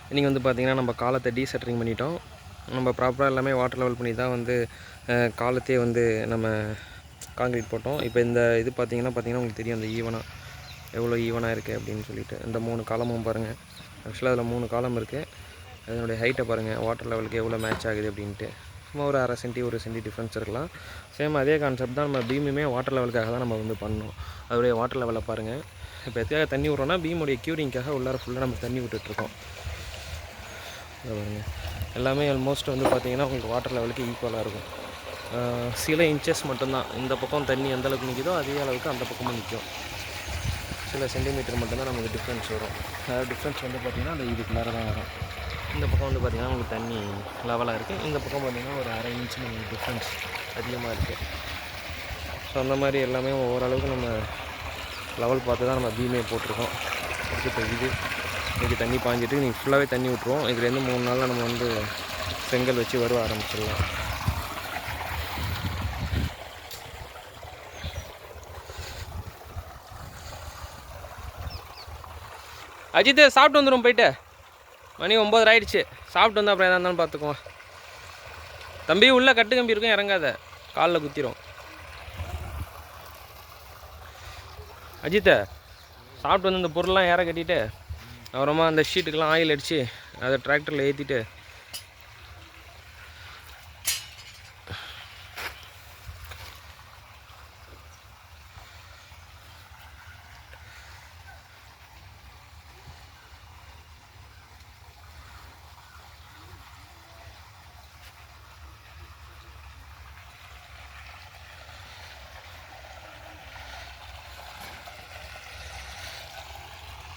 இன்றைக்கி வந்து பார்த்திங்கன்னா நம்ம காலத்தை டீசெட்ரிங் பண்ணிட்டோம். நம்ம ப்ராப்பராக எல்லாமே வாட்டர் லெவல் பண்ணி தான் வந்து காலத்தையே வந்து நம்ம கான்க்ரீட் போட்டோம். இப்போ இந்த இது பார்த்திங்கன்னா உங்களுக்கு தெரியும் அந்த ஈவனாக எவ்வளோ ஈவனாக இருக்குது அப்படின்னு சொல்லிட்டு. இந்த 3 காலமும் பாருங்கள். ஆக்சுவலாக அதில் 3 காலம் இருக்குது. அதனுடைய ஹைட்டை பாருங்கள், வாட்டர் லெவலுக்கு எவ்வளோ மேட்ச் ஆகுது அப்படின்ட்டு. சும்மா ஒரு 1/2 சென்டி 1 சென்டி டிஃப்ரென்ஸ் இருக்கலாம். சேம் அதே கான்செப்ட் தான் நம்ம பீமுமே வாட்டர் லெவலுக்காக தான் நம்ம வந்து பண்ணோம். அதோடைய வாட்டர் லெவலை பாருங்கள். இப்போ எதுக்காக தண்ணி விட்றோன்னா பீமுடைய க்யூரிங்காக உள்ளார ஃபுல்லாக நம்ம தண்ணி விட்டுட்ருக்கோம். பாருங்கள், எல்லாமே ஆல்மோஸ்ட் வந்து பார்த்திங்கன்னா உங்களுக்கு வாட்டர் லெவலுக்கு ஈக்குவலாக இருக்கும். சில இன்ச்சஸ் மட்டும்தான் இந்த பக்கம் தண்ணி எந்த அளவுக்கு நிற்கிதோ அதே அளவுக்கு அந்த பக்கமும் நிற்கும். சில சென்டிமீட்டர் மட்டும்தான் நமக்கு டிஃப்ரென்ஸ் வரும். அதாவது டிஃப்ரென்ஸ் வந்து பார்த்திங்கன்னா அந்த இதுக்குள்ளார தான் வரும். இந்த பக்கம் வந்து பார்த்திங்கன்னா உங்களுக்கு தண்ணி லெவலாக இருக்குது. இந்த பக்கம் பார்த்திங்கன்னா ஒரு 1/2 இன்ச்சு நமக்கு டிஃப்ரென்ஸ் அதிகமாக இருக்குது. ஸோ அந்த மாதிரி எல்லாமே ஓரளவுக்கு நம்ம லெவல் பார்த்து தான் நம்ம பீமே போட்டிருக்கோம். இப்போ இதுக்கு தண்ணி பாஞ்சிட்டு நீங்கள் ஃபுல்லாகவே தண்ணி விட்ருவோம். இதுலேருந்து 3 நாளில் நம்ம வந்து செங்கல் வச்சு வருவ ஆரம்பிச்சிடலாம். அஜித் சாப்பிட்டு வந்துடும், போயிட்டு மணி 9 ஆகிடுச்சு. சாப்பிட்டு வந்து அப்புறம் எதாக இருந்தாலும் பார்த்துக்குவோம். தம்பி உள்ளே கட்டு கம்பி இருக்கும், இறங்காத, காலில் குத்திரும். அஜித்தை சாப்பிட்டு வந்து இந்த பொருள்லாம் ஏற கட்டிட்டு அப்புறமா அந்த ஷீட்டுக்கெலாம் ஆயில் அடித்து அதை டிராக்டரில் ஏற்றிட்டு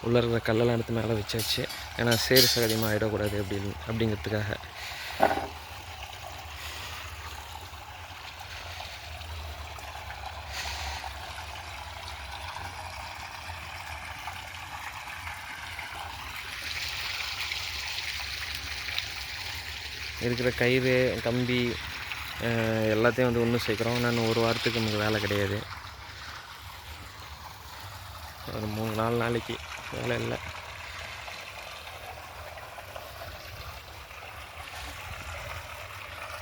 உள்ளே இருக்கிற கல்லெல்லாம் எடுத்து மேலே வச்சாச்சு. ஏன்னா சேறு சகதியமாக ஆகிடக்கூடாது அப்படிங்கிறதுக்காக. இருக்கிற கயிறு கம்பி எல்லாத்தையும் வந்து ஒன்று சேர்க்குறோம். நான் 1 வாரத்துக்கு நமக்கு வேலை கிடையாது. ஒரு 3-4 நாளைக்கு வேலை இல்லை.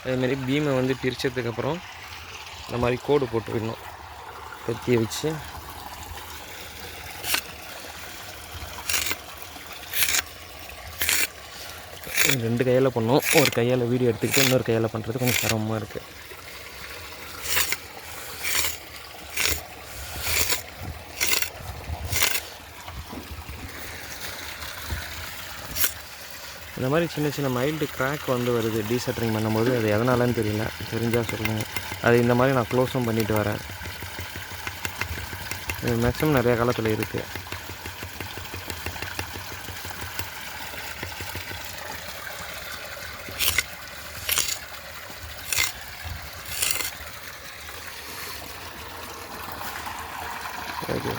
அதேமாரி பீமை வந்து பிரித்ததுக்கப்புறம் இந்த மாதிரி கோடு போட்டு விடணும். கத்தியை வச்சு ரெண்டு கையால் பண்ணோம். ஒரு கையால் வீடியோ எடுத்துக்கிட்டு இன்னொரு கையால் பண்ணுறது கொஞ்சம் சிரமமாக இருக்குது. இந்த மாதிரி சின்ன சின்ன மைல்டு கிராக் வந்து வருது டீசெட்ரிங் பண்ணும்போது. அது எதனாலன்னு தெரியல, தெரிஞ்சால் சொல்லுங்கள். அது இந்த மாதிரி நான் க்ளோஸும் பண்ணிவிட்டு வரேன். இது மேக்ஸிமம் நிறையா காலத்தில் இருக்குது. ஓகே.